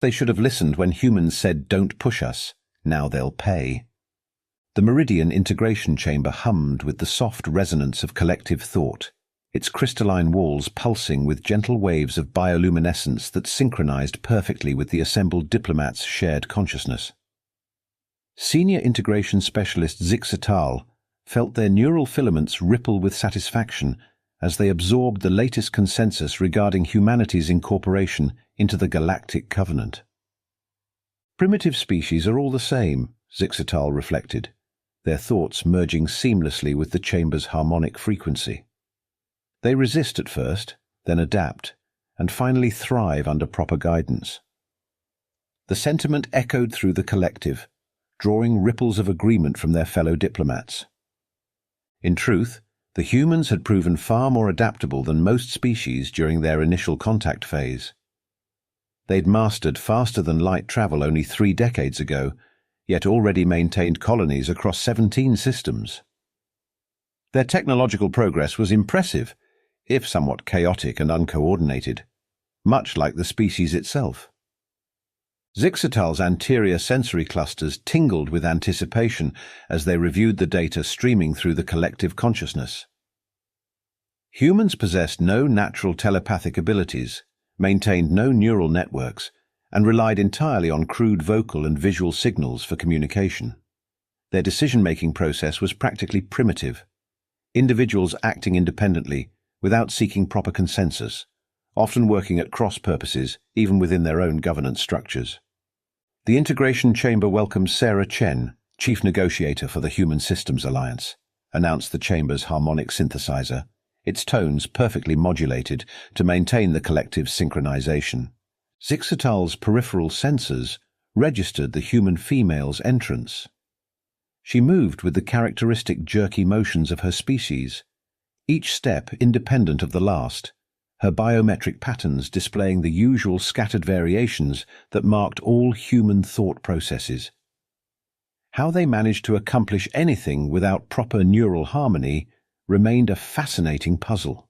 They should have listened when humans said, "Don't push us. Now they'll pay." The meridian integration chamber hummed with the soft resonance of collective thought, its crystalline walls pulsing with gentle waves of bioluminescence that synchronized perfectly with the assembled diplomats' shared consciousness. Senior integration specialist Zixatal felt their neural filaments ripple with satisfaction as they absorbed the latest consensus regarding humanity's incorporation into the Galactic Covenant. Primitive species are all the same, Zixatal reflected, their thoughts merging seamlessly with the chamber's harmonic frequency. They resist at first, then adapt, and finally thrive under proper guidance. The sentiment echoed through the collective, drawing ripples of agreement from their fellow diplomats. In truth, the humans had proven far more adaptable than most species during their initial contact phase. They'd mastered faster-than-light travel only 3 decades ago, yet already maintained colonies across 17 systems. Their technological progress was impressive, if somewhat chaotic and uncoordinated, much like the species itself. Zixatal's anterior sensory clusters tingled with anticipation as they reviewed the data streaming through the collective consciousness. Humans possessed no natural telepathic abilities, maintained no neural networks, and relied entirely on crude vocal and visual signals for communication. Their decision-making process was practically primitive, individuals acting independently without seeking proper consensus, often working at cross-purposes even within their own governance structures. The Integration Chamber welcomes Sarah Chen, Chief Negotiator for the Human Systems Alliance, announced the Chamber's harmonic synthesizer, its tones perfectly modulated to maintain the collective synchronization. Zixatal's peripheral sensors registered the human female's entrance. She moved with the characteristic jerky motions of her species, each step independent of the last, her biometric patterns displaying the usual scattered variations that marked all human thought processes. How they managed to accomplish anything without proper neural harmony remained a fascinating puzzle.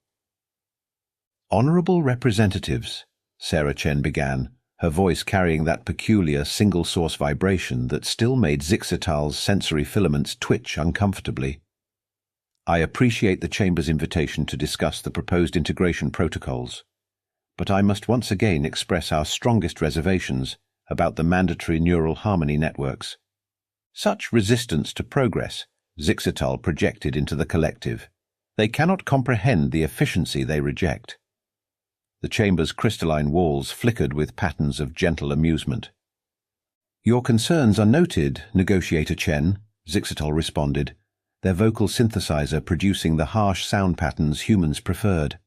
"Honorable representatives," Sarah Chen began, her voice carrying that peculiar single-source vibration that still made Zixatal's sensory filaments twitch uncomfortably. "I appreciate the Chamber's invitation to discuss the proposed integration protocols, but I must once again express our strongest reservations about the mandatory neural harmony networks. Such resistance to progress," Zixatal projected into the collective. "They cannot comprehend the efficiency they reject." The Chamber's crystalline walls flickered with patterns of gentle amusement. "Your concerns are noted, Negotiator Chen," Zixatal responded, their vocal synthesizer producing the harsh sound patterns humans preferred.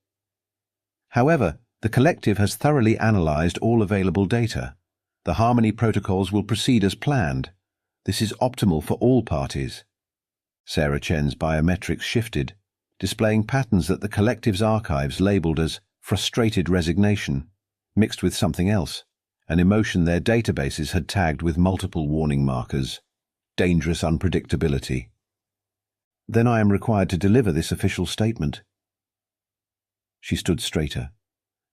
"However, the collective has thoroughly analyzed all available data. The harmony protocols will proceed as planned. This is optimal for all parties." Sarah Chen's biometrics shifted, displaying patterns that the collective's archives labeled as frustrated resignation, mixed with something else, an emotion their databases had tagged with multiple warning markers: dangerous unpredictability. "Then I am required to deliver this official statement." She stood straighter,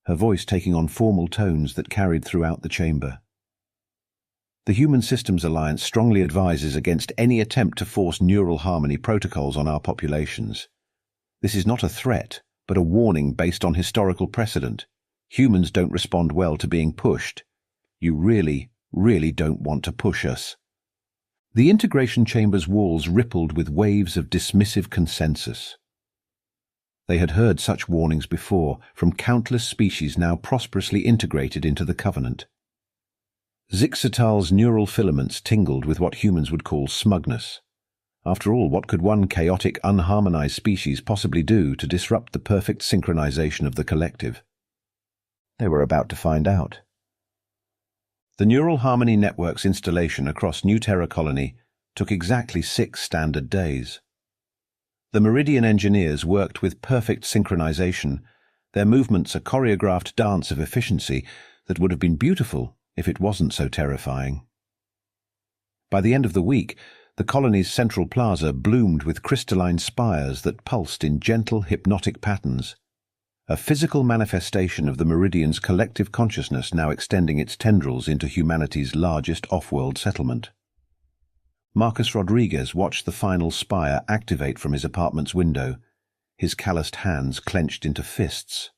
her voice taking on formal tones that carried throughout the chamber. "The Human Systems Alliance strongly advises against any attempt to force neural harmony protocols on our populations. This is not a threat, but a warning based on historical precedent. Humans don't respond well to being pushed. You really, really don't want to push us." The integration chamber's walls rippled with waves of dismissive consensus. They had heard such warnings before from countless species now prosperously integrated into the Covenant. Zixatal's neural filaments tingled with what humans would call smugness. After all, what could one chaotic, unharmonized species possibly do to disrupt the perfect synchronization of the collective? They were about to find out. The Neural Harmony Network's installation across New Terra Colony took exactly 6 standard days. The Meridian engineers worked with perfect synchronization, their movements a choreographed dance of efficiency that would have been beautiful if it wasn't so terrifying. By the end of the week, the colony's central plaza bloomed with crystalline spires that pulsed in gentle, hypnotic patterns. a physical manifestation of the Meridian's collective consciousness now extending its tendrils into humanity's largest off-world settlement. Marcus Rodriguez watched the final spire activate from his apartment's window, his calloused hands clenched into fists.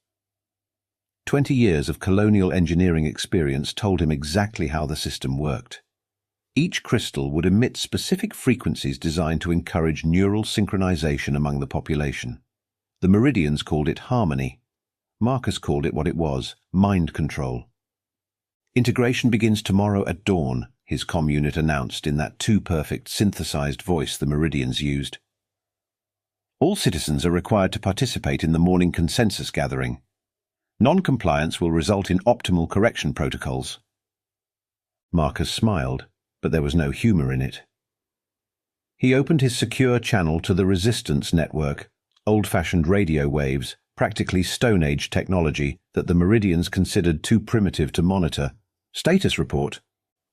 20 years of colonial engineering experience told him exactly how the system worked. Each crystal would emit specific frequencies designed to encourage neural synchronization among the population. The Meridians called it harmony. Marcus called it what it was, mind control. Integration begins tomorrow at dawn, his comm unit announced in that too-perfect synthesized voice the Meridians used. All citizens are required to participate in the morning consensus gathering. Non-compliance will result in optimal correction protocols. Marcus smiled, but there was no humor in it. He opened his secure channel to the resistance network, old-fashioned radio waves, practically Stone Age technology that the Meridians considered too primitive to monitor. Status report.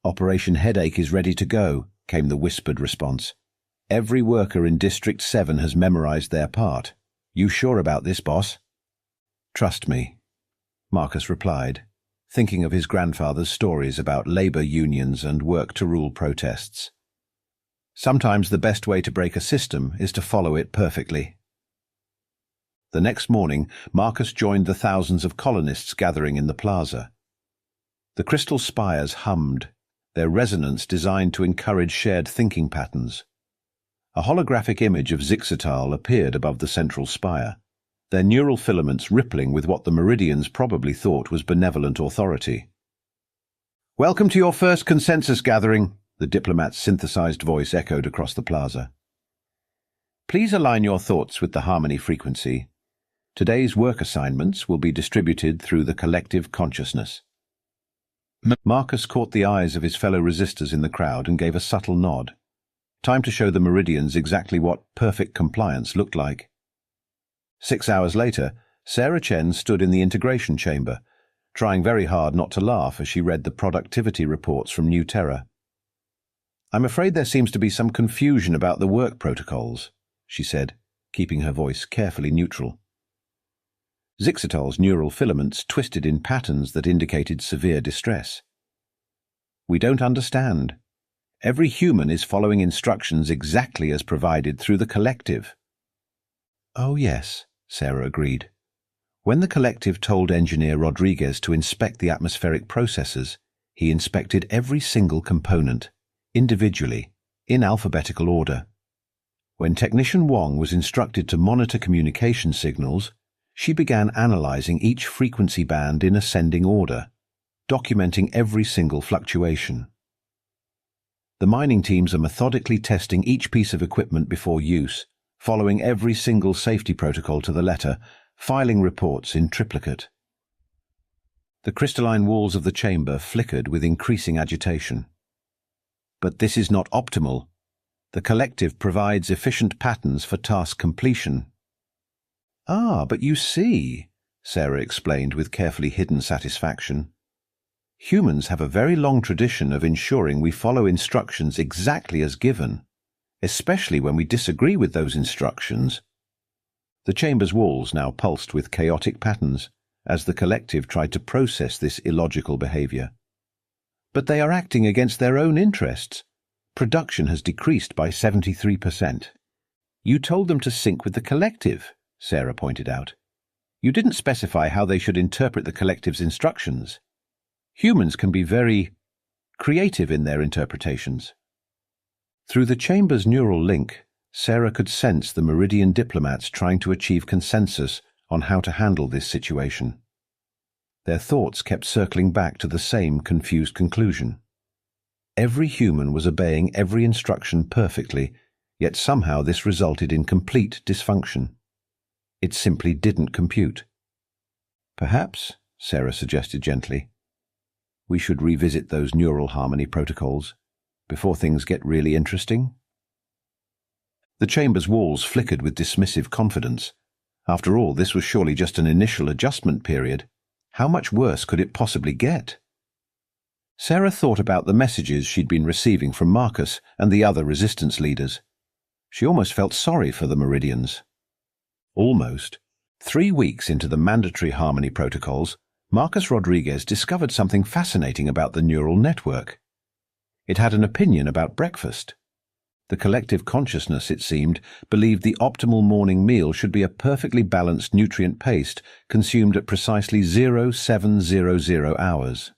Operation Headache is ready to go, came the whispered response. Every worker in District 7 has memorized their part. You sure about this, boss? Trust me, Marcus replied, thinking of his grandfather's stories about labor unions and work-to-rule protests. Sometimes the best way to break a system is to follow it perfectly. The next morning, Marcus joined the thousands of colonists gathering in the plaza. The crystal spires hummed, their resonance designed to encourage shared thinking patterns. A holographic image of Zixatal appeared above the central spire, their neural filaments rippling with what the Meridians probably thought was benevolent authority. "Welcome to your first consensus gathering," the diplomat's synthesized voice echoed across the plaza. "Please align your thoughts with the harmony frequency. Today's work assignments will be distributed through the collective consciousness." Marcus caught the eyes of his fellow resistors in the crowd and gave a subtle nod. Time to show the Meridians exactly what perfect compliance looked like. 6 hours later, Sarah Chen stood in the integration chamber, trying very hard not to laugh as she read the productivity reports from New Terra. "I'm afraid there seems to be some confusion about the work protocols," she said, keeping her voice carefully neutral. Zixatal's neural filaments twisted in patterns that indicated severe distress. "We don't understand. Every human is following instructions exactly as provided through the collective." "Oh yes," Sarah agreed. When the collective told engineer Rodriguez to inspect the atmospheric processes, he inspected every single component, individually, in alphabetical order. When Technician Wong was instructed to monitor communication signals, she began analyzing each frequency band in ascending order, documenting every single fluctuation. The mining teams are methodically testing each piece of equipment before use, following every single safety protocol to the letter, filing reports in triplicate. The crystalline walls of the chamber flickered with increasing agitation. "But this is not optimal. The collective provides efficient patterns for task completion." "Ah, but you see," Sarah explained with carefully hidden satisfaction. "Humans have a very long tradition of ensuring we follow instructions exactly as given, especially when we disagree with those instructions." The chamber's walls now pulsed with chaotic patterns as the collective tried to process this illogical behavior. "But they are acting against their own interests. Production has decreased by 73%. "You told them to sync with the collective," Sarah pointed out. "You didn't specify how they should interpret the collective's instructions. Humans can be very creative in their interpretations." Through the chamber's neural link, Sarah could sense the Meridian diplomats trying to achieve consensus on how to handle this situation. Their thoughts kept circling back to the same confused conclusion. Every human was obeying every instruction perfectly, yet somehow this resulted in complete dysfunction. It simply didn't compute. "Perhaps," Sarah suggested gently, "we should revisit those neural harmony protocols before things get really interesting." The chamber's walls flickered with dismissive confidence. After all, this was surely just an initial adjustment period. How much worse could it possibly get? Sarah thought about the messages she'd been receiving from Marcus and the other resistance leaders. She almost felt sorry for the Meridians. Almost. 3 weeks into the mandatory harmony protocols, Marcus Rodriguez discovered something fascinating about the neural network. It had an opinion about breakfast. The collective consciousness, it seemed, believed the optimal morning meal should be a perfectly balanced nutrient paste consumed at precisely 0700 hours.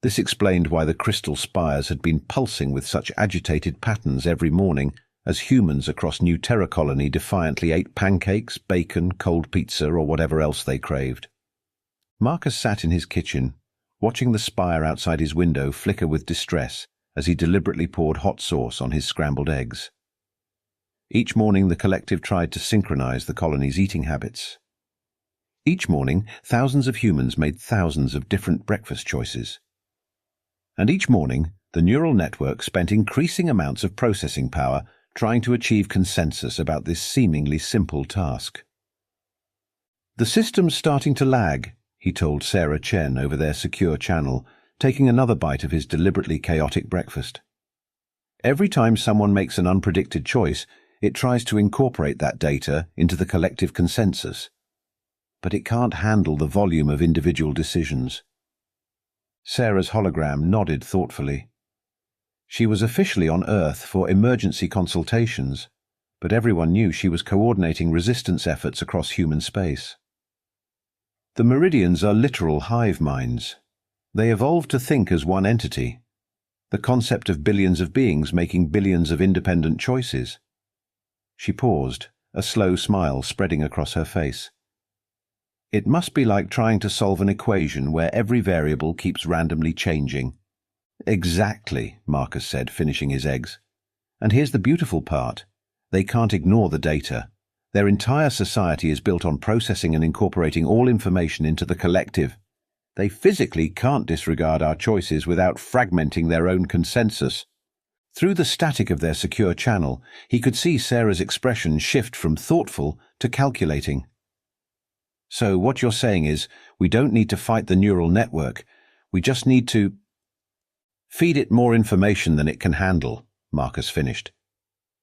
This explained why the crystal spires had been pulsing with such agitated patterns every morning as humans across New Terra Colony defiantly ate pancakes, bacon, cold pizza, or whatever else they craved. Marcus sat in his kitchen, watching the spire outside his window flicker with distress as he deliberately poured hot sauce on his scrambled eggs. Each morning the collective tried to synchronize the colony's eating habits. Each morning, thousands of humans made thousands of different breakfast choices. And each morning, the neural network spent increasing amounts of processing power trying to achieve consensus about this seemingly simple task. "The system's starting to lag," he told Sarah Chen over their secure channel, taking another bite of his deliberately chaotic breakfast. "Every time someone makes an unpredicted choice, it tries to incorporate that data into the collective consensus. But it can't handle the volume of individual decisions." Sarah's hologram nodded thoughtfully. She was officially on Earth for emergency consultations, but everyone knew she was coordinating resistance efforts across human space. The Meridians are literal hive minds. They evolved to think as one entity. The concept of billions of beings making billions of independent choices. She paused, a slow smile spreading across her face. "It must be like trying to solve an equation where every variable keeps randomly changing." "Exactly," Marcus said, finishing his eggs. "And here's the beautiful part. They can't ignore the data. Their entire society is built on processing and incorporating all information into the collective. They physically can't disregard our choices without fragmenting their own consensus." Through the static of their secure channel, he could see Sarah's expression shift from thoughtful to calculating. "So what you're saying is, we don't need to fight the neural network. We just need to feed it more information than it can handle," Marcus finished.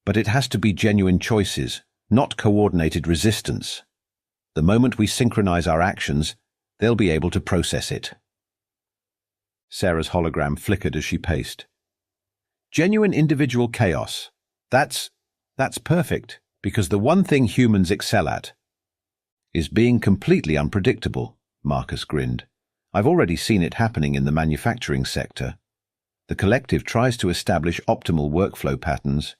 "But it has to be genuine choices, not coordinated resistance. The moment we synchronize our actions, they'll be able to process it." Sarah's hologram flickered as she paced. "Genuine individual chaos. That's perfect, because the one thing humans excel at is being completely unpredictable," Marcus grinned. "I've already seen it happening in the manufacturing sector. The collective tries to establish optimal workflow patterns,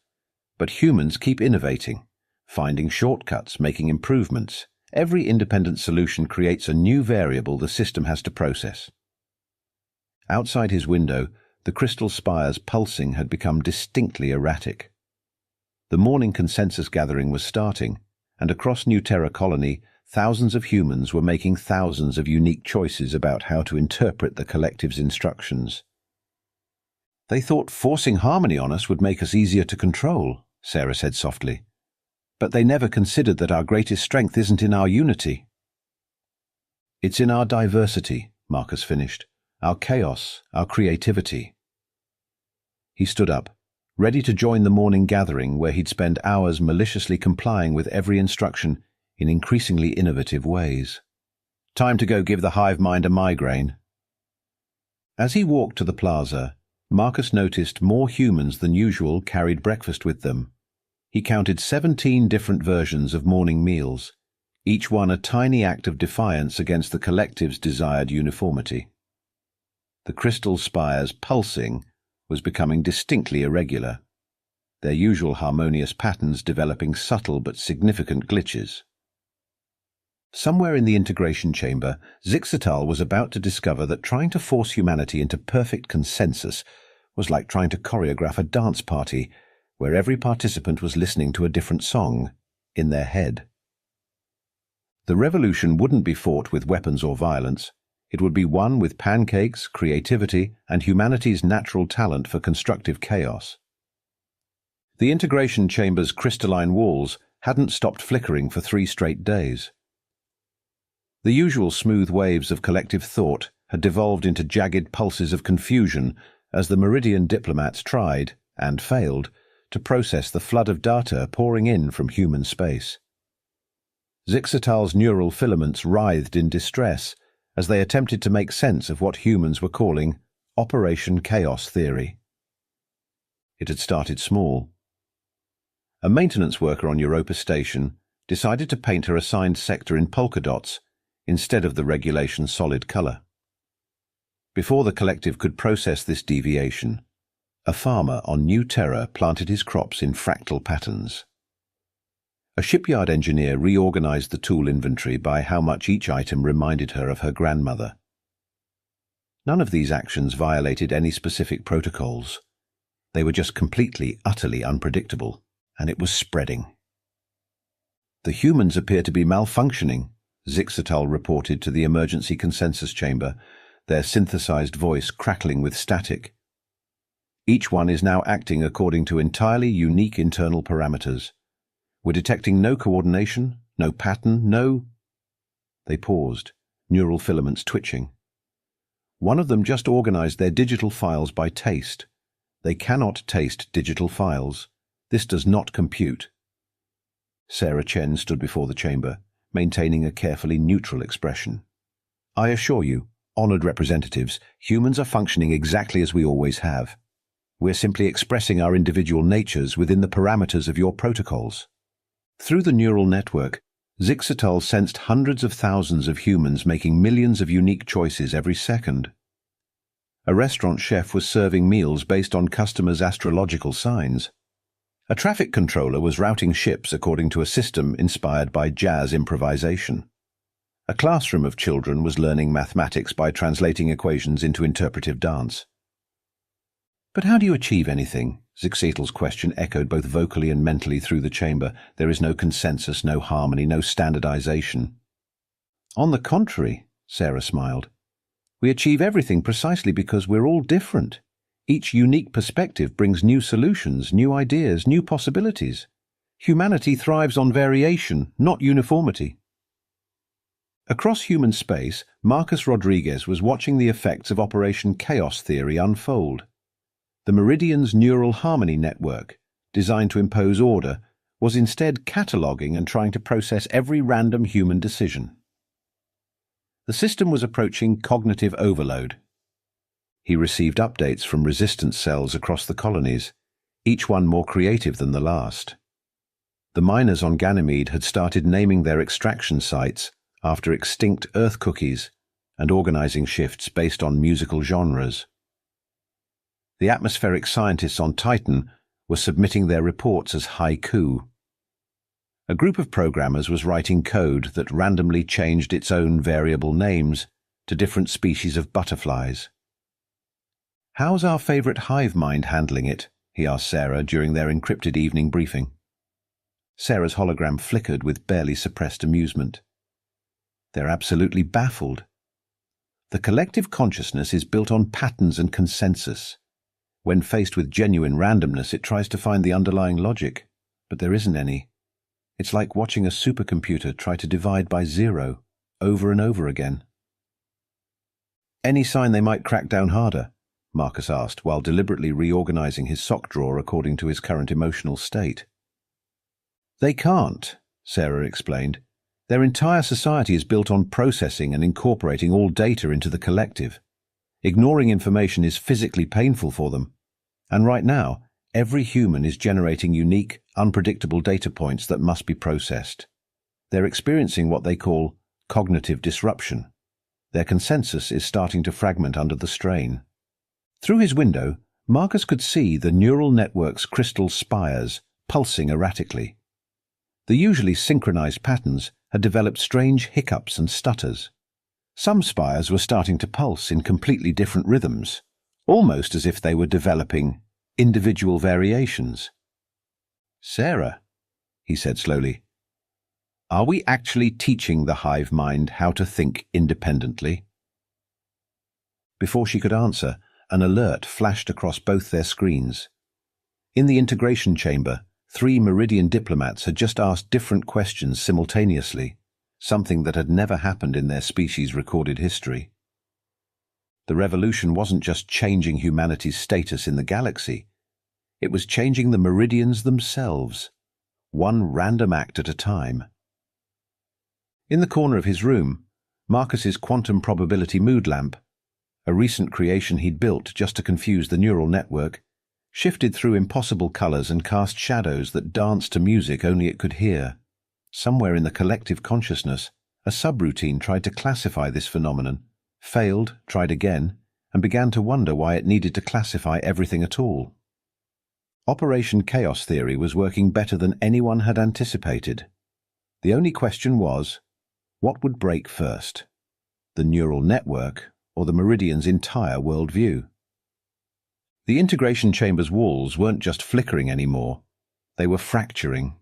but humans keep innovating, finding shortcuts, making improvements. Every independent solution creates a new variable the system has to process." Outside his window, the crystal spire's pulsing had become distinctly erratic. The morning consensus gathering was starting, and across New Terra Colony, thousands of humans were making thousands of unique choices about how to interpret the collective's instructions. "They thought forcing harmony on us would make us easier to control," Sarah said softly. "But they never considered that our greatest strength isn't in our unity." "It's in our diversity," Marcus finished. "Our chaos, our creativity." He stood up, ready to join the morning gathering where he'd spend hours maliciously complying with every instruction in increasingly innovative ways. Time to go give the hive mind a migraine. As he walked to the plaza, Marcus noticed more humans than usual carried breakfast with them. He counted 17 different versions of morning meals, each one a tiny act of defiance against the collective's desired uniformity. The crystal spire's pulsing was becoming distinctly irregular, their usual harmonious patterns developing subtle but significant glitches. Somewhere in the integration chamber, Zixatal was about to discover that trying to force humanity into perfect consensus was like trying to choreograph a dance party where every participant was listening to a different song in their head. The revolution wouldn't be fought with weapons or violence. It would be won with pancakes, creativity, and humanity's natural talent for constructive chaos. The integration chamber's crystalline walls hadn't stopped flickering for 3 straight days. The usual smooth waves of collective thought had devolved into jagged pulses of confusion as the Meridian diplomats tried, and failed, to process the flood of data pouring in from human space. Zixatal's neural filaments writhed in distress as they attempted to make sense of what humans were calling Operation Chaos Theory. It had started small. A maintenance worker on Europa Station decided to paint her assigned sector in polka dots instead of the regulation solid color. Before the collective could process this deviation, a farmer on New Terra planted his crops in fractal patterns. A shipyard engineer reorganized the tool inventory by how much each item reminded her of her grandmother. None of these actions violated any specific protocols. They were just completely, utterly unpredictable, and it was spreading. "The humans appear to be malfunctioning," Zixatal reported to the emergency consensus chamber, their synthesized voice crackling with static. "Each one is now acting according to entirely unique internal parameters. We're detecting no coordination, no pattern, no—" They paused, neural filaments twitching. "One of them just organized their digital files by taste. They cannot taste digital files. This does not compute." Sarah Chen stood before the chamber, maintaining a carefully neutral expression. "I assure you, honored representatives, humans are functioning exactly as we always have. We're simply expressing our individual natures within the parameters of your protocols." Through the neural network, Zixatal sensed hundreds of thousands of humans making millions of unique choices every second. A restaurant chef was serving meals based on customers' astrological signs. A traffic controller was routing ships according to a system inspired by jazz improvisation. A classroom of children was learning mathematics by translating equations into interpretive dance. "But how do you achieve anything?" Zixatal's question echoed both vocally and mentally through the chamber. "There is no consensus, no harmony, no standardization." "On the contrary," Sarah smiled, "we achieve everything precisely because we're all different. Each unique perspective brings new solutions, new ideas, new possibilities. Humanity thrives on variation, not uniformity." Across human space, Marcus Rodriguez was watching the effects of Operation Chaos Theory unfold. The Meridian's neural harmony network, designed to impose order, was instead cataloging and trying to process every random human decision. The system was approaching cognitive overload. He received updates from resistance cells across the colonies, each one more creative than the last. The miners on Ganymede had started naming their extraction sites after extinct Earth cookies and organizing shifts based on musical genres. The atmospheric scientists on Titan were submitting their reports as haiku. A group of programmers was writing code that randomly changed its own variable names to different species of butterflies. "How's our favorite hive mind handling it?" he asked Sarah during their encrypted evening briefing. Sarah's hologram flickered with barely suppressed amusement. "They're absolutely baffled. The collective consciousness is built on patterns and consensus. When faced with genuine randomness, it tries to find the underlying logic, but there isn't any. It's like watching a supercomputer try to divide by zero, over and over again." "Any sign they might crack down harder?" Marcus asked, while deliberately reorganizing his sock drawer according to his current emotional state. "They can't," Sarah explained. "Their entire society is built on processing and incorporating all data into the collective. Ignoring information is physically painful for them. And right now, every human is generating unique, unpredictable data points that must be processed. They're experiencing what they call cognitive disruption. Their consensus is starting to fragment under the strain." Through his window, Marcus could see the neural network's crystal spires pulsing erratically. The usually synchronized patterns had developed strange hiccups and stutters. Some spires were starting to pulse in completely different rhythms, almost as if they were developing individual variations. "Sarah," he said slowly, "are we actually teaching the hive mind how to think independently?" Before she could answer, an alert flashed across both their screens. In the integration chamber, 3 Meridian diplomats had just asked different questions simultaneously, something that had never happened in their species' recorded history. The revolution wasn't just changing humanity's status in the galaxy. It was changing the Meridians themselves, one random act at a time. In the corner of his room, Marcus's quantum probability mood lamp, a recent creation he'd built just to confuse the neural network, shifted through impossible colors and cast shadows that danced to music only it could hear. Somewhere in the collective consciousness, a subroutine tried to classify this phenomenon, failed, tried again, and began to wonder why it needed to classify everything at all. Operation Chaos Theory was working better than anyone had anticipated. The only question was, what would break first? The neural network or the Meridian's entire worldview? The integration chamber's walls weren't just flickering anymore, they were fracturing.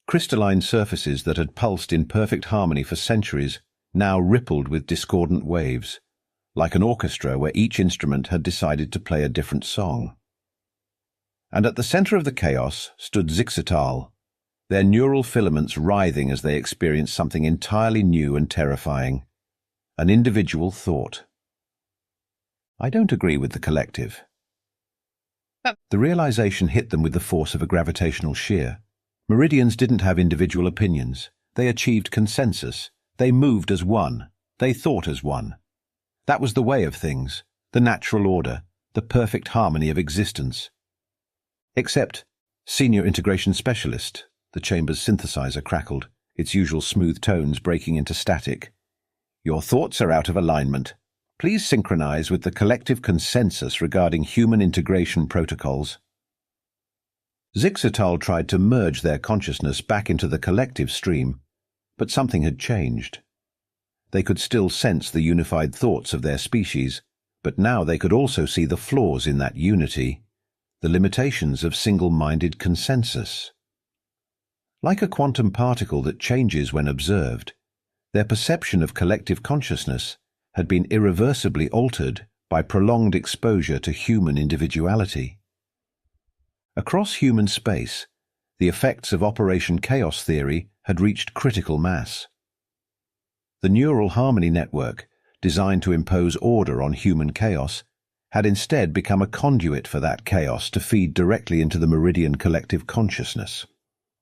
Crystalline surfaces that had pulsed in perfect harmony for centuries now rippled with discordant waves, like an orchestra where each instrument had decided to play a different song. And at the center of the chaos stood Zixatal, their neural filaments writhing as they experienced something entirely new and terrifying, an individual thought. I don't agree with the collective. The realization hit them with the force of a gravitational shear. Meridians didn't have individual opinions. They achieved consensus. They moved as one. They thought as one. That was the way of things, the natural order, the perfect harmony of existence. Except, Senior Integration Specialist, the chamber's synthesizer crackled, its usual smooth tones breaking into static. Your thoughts are out of alignment. Please synchronize with the collective consensus regarding human integration protocols. Zixatal tried to merge their consciousness back into the collective stream, but something had changed. They could still sense the unified thoughts of their species, but now they could also see the flaws in that unity, the limitations of single-minded consensus. Like a quantum particle that changes when observed, their perception of collective consciousness had been irreversibly altered by prolonged exposure to human individuality. Across human space, the effects of Operation Chaos Theory had reached critical mass. The neural harmony network, designed to impose order on human chaos, had instead become a conduit for that chaos to feed directly into the Meridian collective consciousness.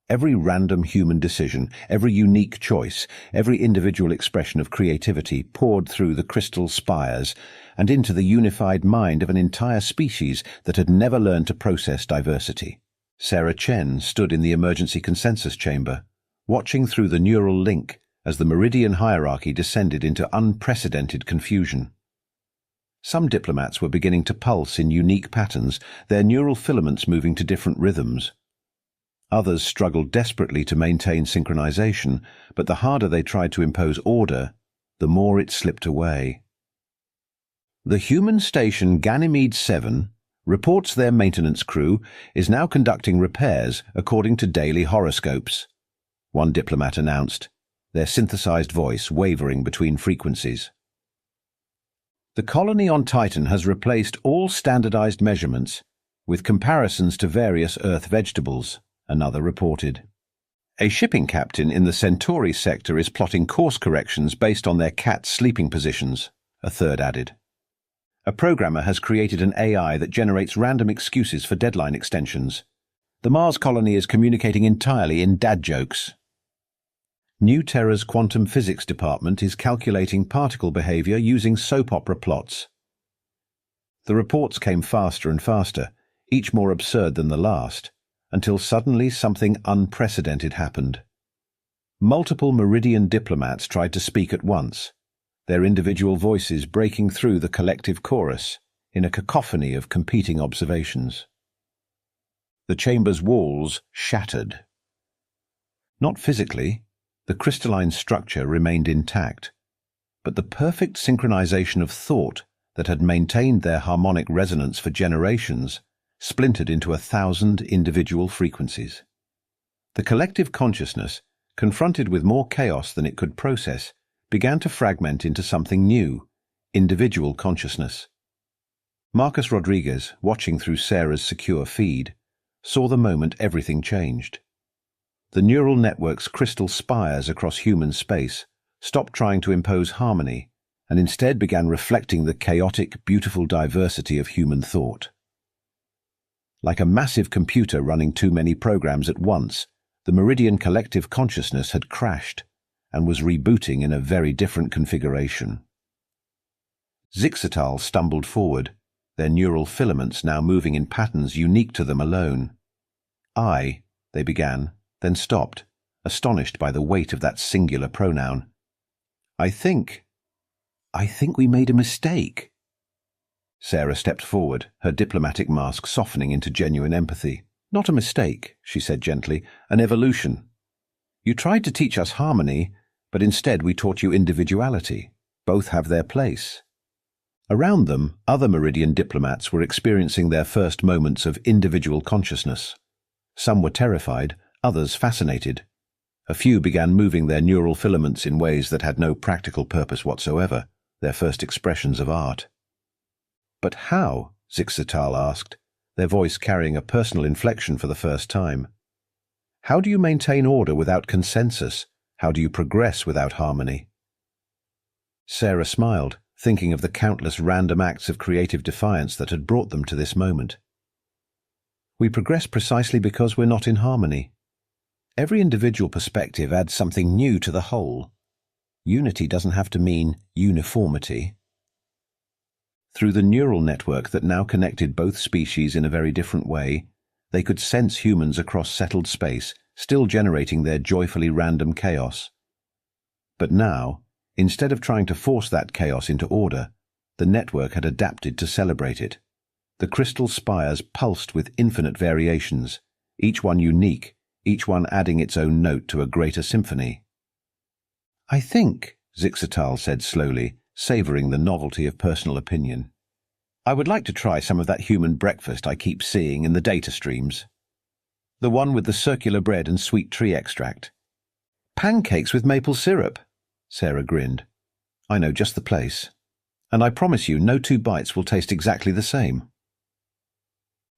Every random human decision, every unique choice, every individual expression of creativity poured through the crystal spires and into the unified mind of an entire species that had never learned to process diversity. Sarah Chen stood in the emergency consensus chamber, watching through the neural link as the Meridian hierarchy descended into unprecedented confusion. Some diplomats were beginning to pulse in unique patterns, their neural filaments moving to different rhythms. Others struggled desperately to maintain synchronization, but the harder they tried to impose order, the more it slipped away. The human station Ganymede 7 reports their maintenance crew is now conducting repairs according to daily horoscopes, one diplomat announced, their synthesized voice wavering between frequencies. The colony on Titan has replaced all standardized measurements with comparisons to various Earth vegetables, another reported. A shipping captain in the Centauri sector is plotting course corrections based on their cat's sleeping positions, a third added. A programmer has created an AI that generates random excuses for deadline extensions. The Mars colony is communicating entirely in dad jokes. New Terra's quantum physics department is calculating particle behavior using soap opera plots. The reports came faster and faster, each more absurd than the last, until suddenly something unprecedented happened. Multiple Meridian diplomats tried to speak at once, their individual voices breaking through the collective chorus in a cacophony of competing observations. The chamber's walls shattered. Not physically, the crystalline structure remained intact, but the perfect synchronization of thought that had maintained their harmonic resonance for generations splintered into 1,000 individual frequencies. The collective consciousness, confronted with more chaos than it could process, began to fragment into something new, individual consciousness. Marcus Rodriguez, watching through Sarah's secure feed, saw the moment everything changed. The neural network's crystal spires across human space stopped trying to impose harmony and instead began reflecting the chaotic, beautiful diversity of human thought. Like a massive computer running too many programs at once, the Meridian collective consciousness had crashed, and was rebooting in a very different configuration. Zixatal stumbled forward, their neural filaments now moving in patterns unique to them alone. They began, then stopped, astonished by the weight of that singular pronoun. I think we made a mistake. Sarah stepped forward, her diplomatic mask softening into genuine empathy. Not a mistake, she said gently, an evolution. You tried to teach us harmony, but instead we taught you individuality. Both have their place. Around them, other Meridian diplomats were experiencing their first moments of individual consciousness. Some were terrified, others fascinated. A few began moving their neural filaments in ways that had no practical purpose whatsoever, their first expressions of art. But how? Zixatal asked, their voice carrying a personal inflection for the first time. How do you maintain order without consensus? How do you progress without harmony? Sarah smiled, thinking of the countless random acts of creative defiance that had brought them to this moment. We progress precisely because we're not in harmony. Every individual perspective adds something new to the whole. Unity doesn't have to mean uniformity. Through the neural network that now connected both species in a very different way, they could sense humans across settled space, still generating their joyfully random chaos. But now, instead of trying to force that chaos into order, the network had adapted to celebrate it. The crystal spires pulsed with infinite variations, each one unique, each one adding its own note to a greater symphony. I think, Zixatal said slowly, savouring the novelty of personal opinion, I would like to try some of that human breakfast I keep seeing in the data streams. The one with the circular bread and sweet tree extract. Pancakes with maple syrup, Sarah grinned. I know just the place. And I promise you no two bites will taste exactly the same.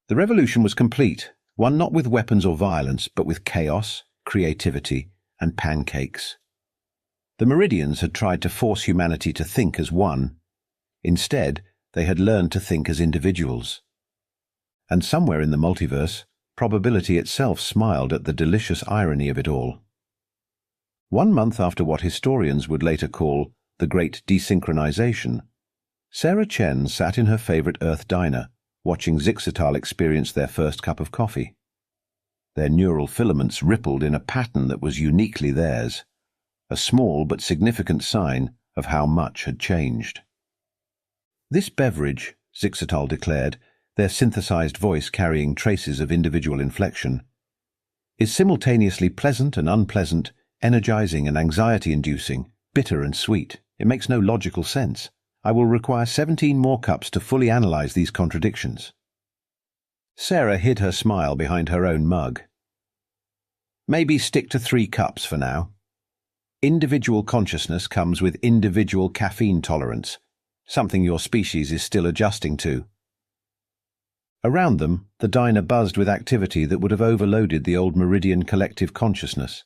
The revolution was complete, one not with weapons or violence, but with chaos, creativity, and pancakes. The Meridians had tried to force humanity to think as one. Instead, they had learned to think as individuals. And somewhere in the multiverse, probability itself smiled at the delicious irony of it all. 1 month after what historians would later call the Great Desynchronization, Sarah Chen sat in her favorite Earth diner, watching Zixatal experience their first cup of coffee. Their neural filaments rippled in a pattern that was uniquely theirs, a small but significant sign of how much had changed. This beverage, Zixatal declared, their synthesized voice carrying traces of individual inflection, is simultaneously pleasant and unpleasant, energizing and anxiety-inducing, bitter and sweet. It makes no logical sense. I will require 17 more cups to fully analyze these contradictions. Sarah hid her smile behind her own mug. Maybe stick to 3 cups for now. Individual consciousness comes with individual caffeine tolerance, something your species is still adjusting to. Around them, the diner buzzed with activity that would have overloaded the old Meridian collective consciousness.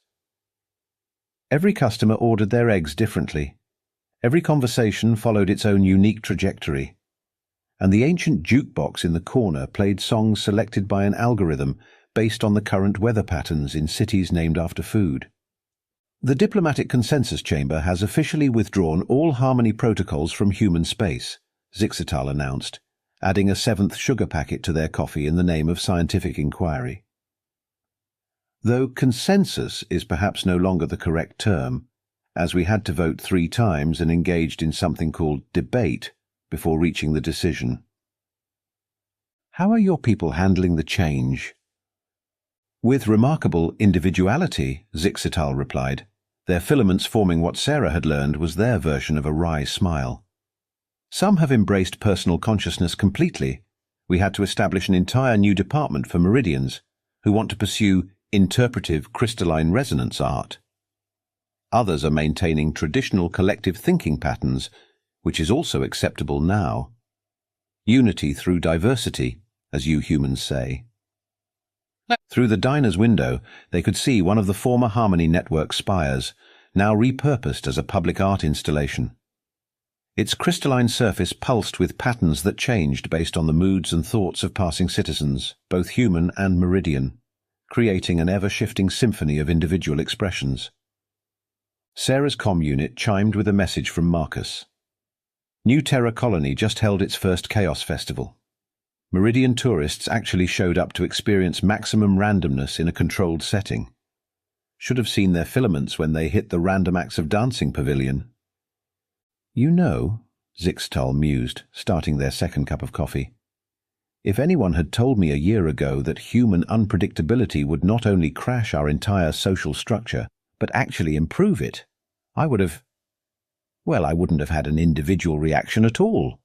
Every customer ordered their eggs differently. Every conversation followed its own unique trajectory, and the ancient jukebox in the corner played songs selected by an algorithm based on the current weather patterns in cities named after food. The diplomatic consensus chamber has officially withdrawn all harmony protocols from human space, Zixatal announced, adding a 7th sugar packet to their coffee in the name of scientific inquiry. Though consensus is perhaps no longer the correct term, as we had to vote 3 times and engaged in something called debate before reaching the decision. How are your people handling the change? With remarkable individuality, Zixatal replied, their filaments forming what Sarah had learned was their version of a wry smile. Some have embraced personal consciousness completely. We had to establish an entire new department for Meridians, who want to pursue interpretive crystalline resonance art. Others are maintaining traditional collective thinking patterns, which is also acceptable now. Unity through diversity, as you humans say. Through the diner's window, they could see one of the former Harmony Network spires, now repurposed as a public art installation. Its crystalline surface pulsed with patterns that changed based on the moods and thoughts of passing citizens, both human and Meridian, creating an ever-shifting symphony of individual expressions. Sarah's comm unit chimed with a message from Marcus. New Terra Colony just held its first Chaos Festival. Meridian tourists actually showed up to experience maximum randomness in a controlled setting. Should have seen their filaments when they hit the Random Acts of Dancing pavilion. You know, Zixtal mused, starting their second cup of coffee. If anyone had told me a year ago that human unpredictability would not only crash our entire social structure, but actually improve it, I wouldn't have had an individual reaction at all.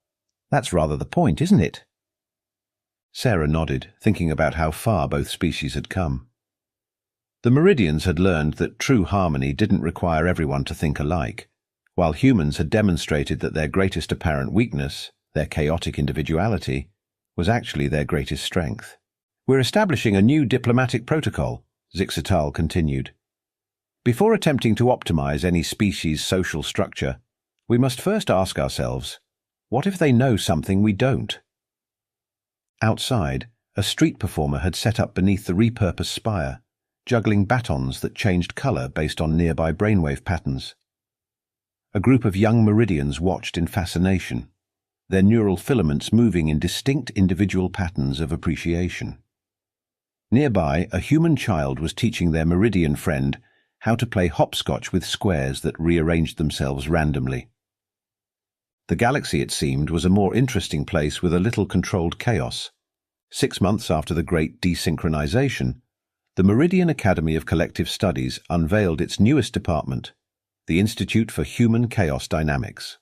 That's rather the point, isn't it? Sarah nodded, thinking about how far both species had come. The Meridians had learned that true harmony didn't require everyone to think alike, while humans had demonstrated that their greatest apparent weakness, their chaotic individuality, was actually their greatest strength. We're establishing a new diplomatic protocol, Zixtal continued. Before attempting to optimize any species' social structure, we must first ask ourselves, what if they know something we don't? Outside, a street performer had set up beneath the repurposed spire, juggling batons that changed color based on nearby brainwave patterns. A group of young Meridians watched in fascination, their neural filaments moving in distinct individual patterns of appreciation. Nearby, a human child was teaching their Meridian friend how to play hopscotch with squares that rearranged themselves randomly. The galaxy, it seemed, was a more interesting place with a little controlled chaos. 6 months after the Great Desynchronization, the Meridian Academy of Collective Studies unveiled its newest department, the Institute for Human Chaos Dynamics.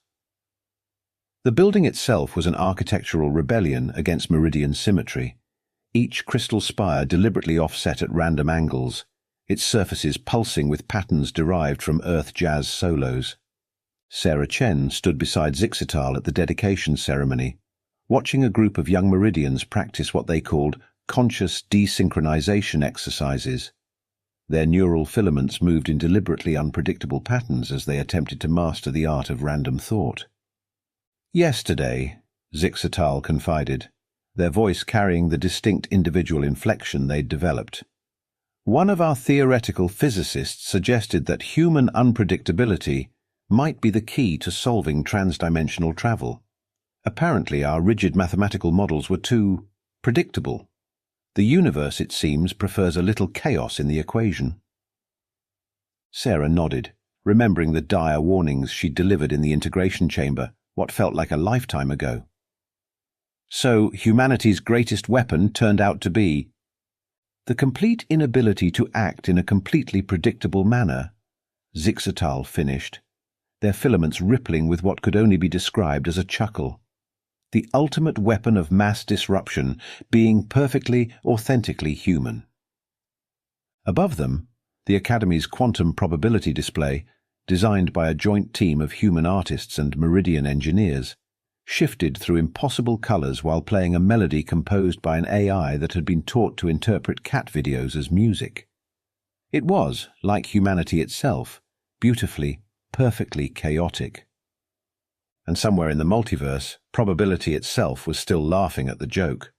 The building itself was an architectural rebellion against Meridian symmetry, each crystal spire deliberately offset at random angles, its surfaces pulsing with patterns derived from Earth jazz solos. Sarah Chen stood beside Zixtal at the dedication ceremony, watching a group of young Meridians practice what they called conscious desynchronization exercises. Their neural filaments moved in deliberately unpredictable patterns as they attempted to master the art of random thought. Yesterday, Zixtal confided, their voice carrying the distinct individual inflection they'd developed. One of our theoretical physicists suggested that human unpredictability might be the key to solving transdimensional travel. Apparently, our rigid mathematical models were too predictable. The universe, it seems, prefers a little chaos in the equation. Sarah nodded, remembering the dire warnings she'd delivered in the integration chamber, what felt like a lifetime ago. So, humanity's greatest weapon turned out to be the complete inability to act in a completely predictable manner, Zixtal finished, their filaments rippling with what could only be described as a chuckle. The ultimate weapon of mass disruption, being perfectly, authentically human. Above them, the Academy's quantum probability display, designed by a joint team of human artists and Meridian engineers, shifted through impossible colors while playing a melody composed by an AI that had been taught to interpret cat videos as music. It was, like humanity itself, beautifully, perfectly chaotic. And somewhere in the multiverse, probability itself was still laughing at the joke.